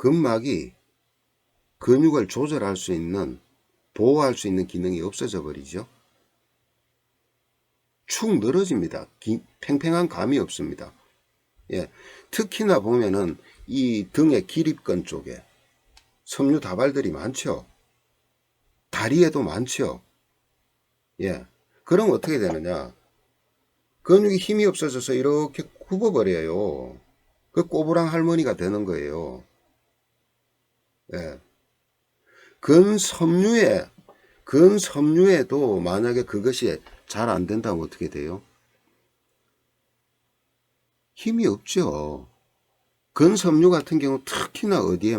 근막이 근육을 조절할 수 있는, 보호할 수 있는 기능이 없어져 버리죠. 축 늘어집니다. 팽팽한 감이 없습니다. 예. 특히나 보면은 이 등의 기립근 쪽에 섬유 다발들이 많죠. 다리에도 많죠. 예. 그럼 어떻게 되느냐? 근육이 힘이 없어져서 이렇게 굽어버려요. 그 꼬부랑 할머니가 되는 거예요. 예. 근섬유에도 만약에 그것이 잘 안 된다면 어떻게 돼요? 힘이 없죠. 근섬유 같은 경우 특히나 어디에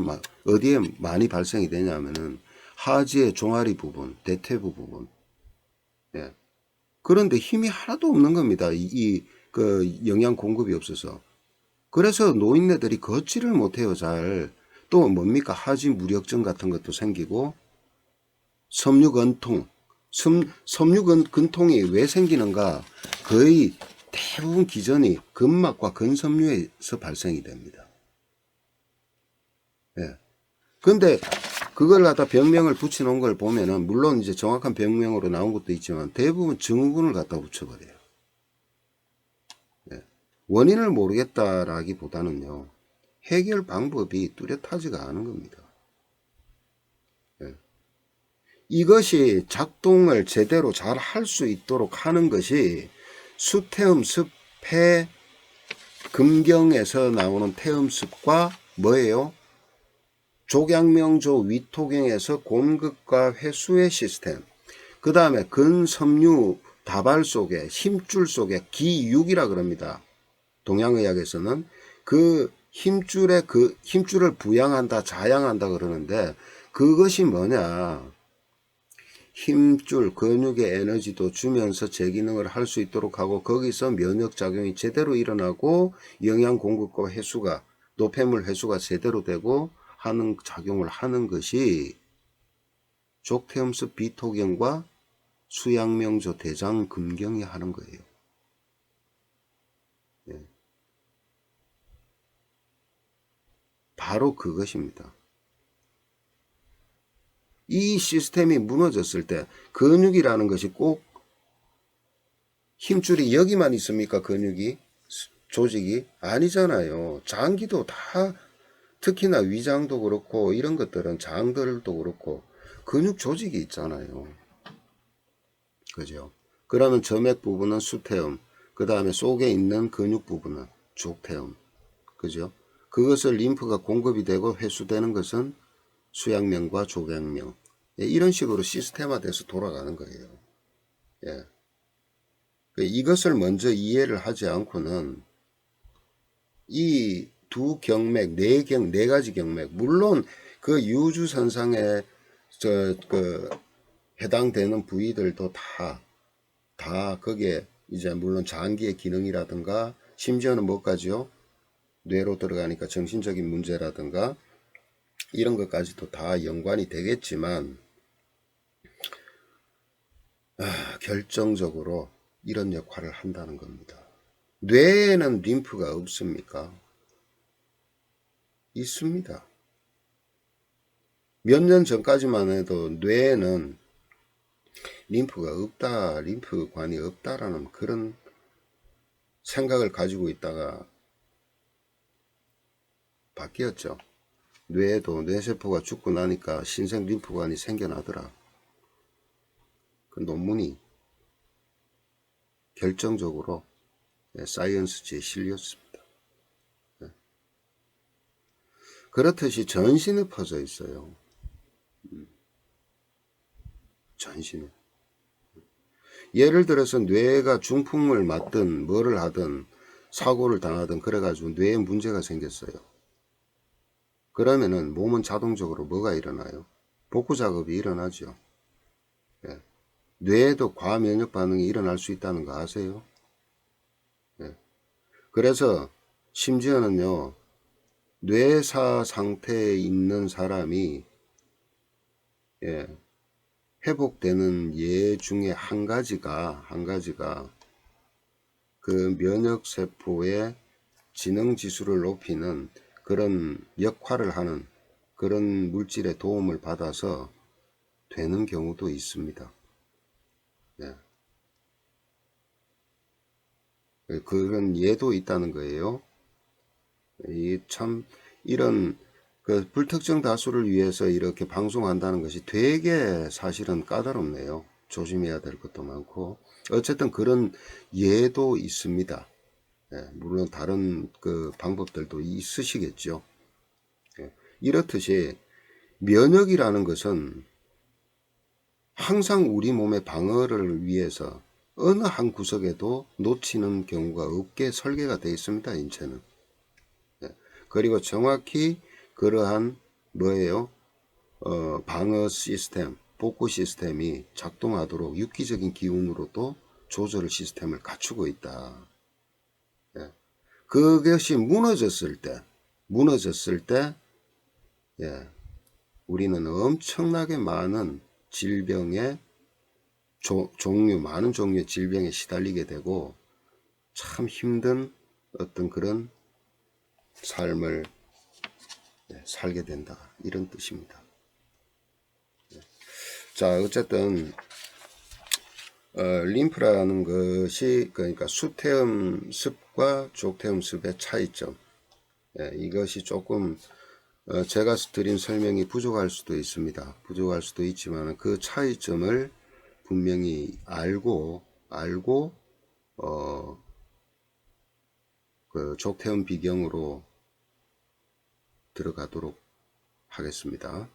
많이 발생이 되냐면은 하지의 종아리 부분, 대퇴부 부분. 예. 그런데 힘이 하나도 없는 겁니다. 그 영양 공급이 없어서. 그래서 노인네들이 걷지를 못해요, 잘. 또 뭡니까? 하지 무력증 같은 것도 생기고, 섬유근통. 섬유근통이 왜 생기는가? 거의 대부분 기전이 근막과 근섬유에서 발생이 됩니다. 예. 근데 그걸 갖다 병명을 붙여놓은 걸 보면은, 물론 이제 정확한 병명으로 나온 것도 있지만, 대부분 증후군을 갖다 붙여버려요. 예. 원인을 모르겠다라기보다는요, 해결 방법이 뚜렷하지가 않은 겁니다. 예. 이것이 작동을 제대로 잘 할 수 있도록 하는 것이 수태음 습해 금경에서 나오는 태음습과 뭐예요? 족양명조 위토경에서 곰극과 회수의 시스템, 그 다음에 근섬유 다발 속에 힘줄 속에 기육이라 그럽니다. 동양의학에서는 그 힘줄을 부양한다, 자양한다 그러는데, 그것이 뭐냐? 힘줄, 근육의 에너지도 주면서 제 기능을 할 수 있도록 하고, 거기서 면역작용이 제대로 일어나고 영양 공급과 회수가, 노폐물 회수가 제대로 되고 하는 작용을 하는 것이 족태음습 비토경과 수양명조 대장금경이 하는 거예요. 예. 바로 그것입니다. 이 시스템이 무너졌을 때 근육이라는 것이 꼭 힘줄이 여기만 있습니까? 근육이, 조직이 아니잖아요. 장기도 다, 특히나 위장도 그렇고 이런 것들은 장들도 그렇고 근육 조직이 있잖아요. 그죠? 그러면 점액 부분은 수태음, 그 다음에 속에 있는 근육 부분은 족태음. 그죠? 그것을 림프가 공급이 되고 회수되는 것은 수양명과 족양명. 예, 이런 식으로 시스템화돼서 돌아가는 거예요. 예. 이것을 먼저 이해를 하지 않고는 이 두 경맥, 네 가지 경맥, 물론 그 유주선상에 해당되는 부위들도 다 거기에 이제 물론 장기의 기능이라든가 심지어는 뭐까지요? 뇌로 들어가니까 정신적인 문제라든가 이런 것까지도 다 연관이 되겠지만, 결정적으로 이런 역할을 한다는 겁니다. 뇌에는 림프가 없습니까? 있습니다. 몇 년 전까지만 해도 뇌에는 림프가 없다, 림프관이 없다라는 그런 생각을 가지고 있다가 바뀌었죠. 뇌에도 뇌세포가 죽고 나니까 신생 림프관이 생겨나더라. 그 논문이 결정적으로 사이언스지에 실렸습니다. 그렇듯이 전신에 퍼져 있어요. 전신에. 예를 들어서 뇌가 중풍을 맞든 뭐를 하든 사고를 당하든 그래가지고 뇌에 문제가 생겼어요. 그러면은 몸은 자동적으로 뭐가 일어나요? 복구 작업이 일어나죠. 예. 뇌에도 과면역 반응이 일어날 수 있다는 거 아세요? 예. 그래서 심지어는요, 뇌사 상태에 있는 사람이 회복되는 예 중에 한 가지가 그 면역세포의 지능 지수를 높이는 그런 역할을 하는 그런 물질의 도움을 받아서 되는 경우도 있습니다. 예. 그런 예도 있다는 거예요. 이 참 이런 그 불특정 다수를 위해서 이렇게 방송한다는 것이 되게 사실은 까다롭네요. 조심해야 될 것도 많고 어쨌든 그런 예도 있습니다. 예, 물론 다른 그 방법들도 있으시겠죠. 예, 이렇듯이 면역이라는 것은 항상 우리 몸의 방어를 위해서 어느 한 구석에도 놓치는 경우가 없게 설계가 되어 있습니다. 인체는. 예, 그리고 정확히 그러한 뭐예요? 방어 시스템, 복구 시스템이 작동하도록 유기적인 기운으로도 조절 시스템을 갖추고 있다. 예. 그것이 무너졌을 때, 예, 우리는 엄청나게 많은 질병의 많은 종류의 질병에 시달리게 되고 참 힘든 어떤 그런 삶을 살게 된다. 이런 뜻입니다. 자, 어쨌든 림프라는 것이 그러니까 수태음 습과 족태음 습의 차이점. 예, 이것이 조금 제가 드린 설명이 부족할 수도 있습니다. 부족할 수도 있지만 그 차이점을 분명히 알고 그 족태음 비경으로 들어가도록 하겠습니다.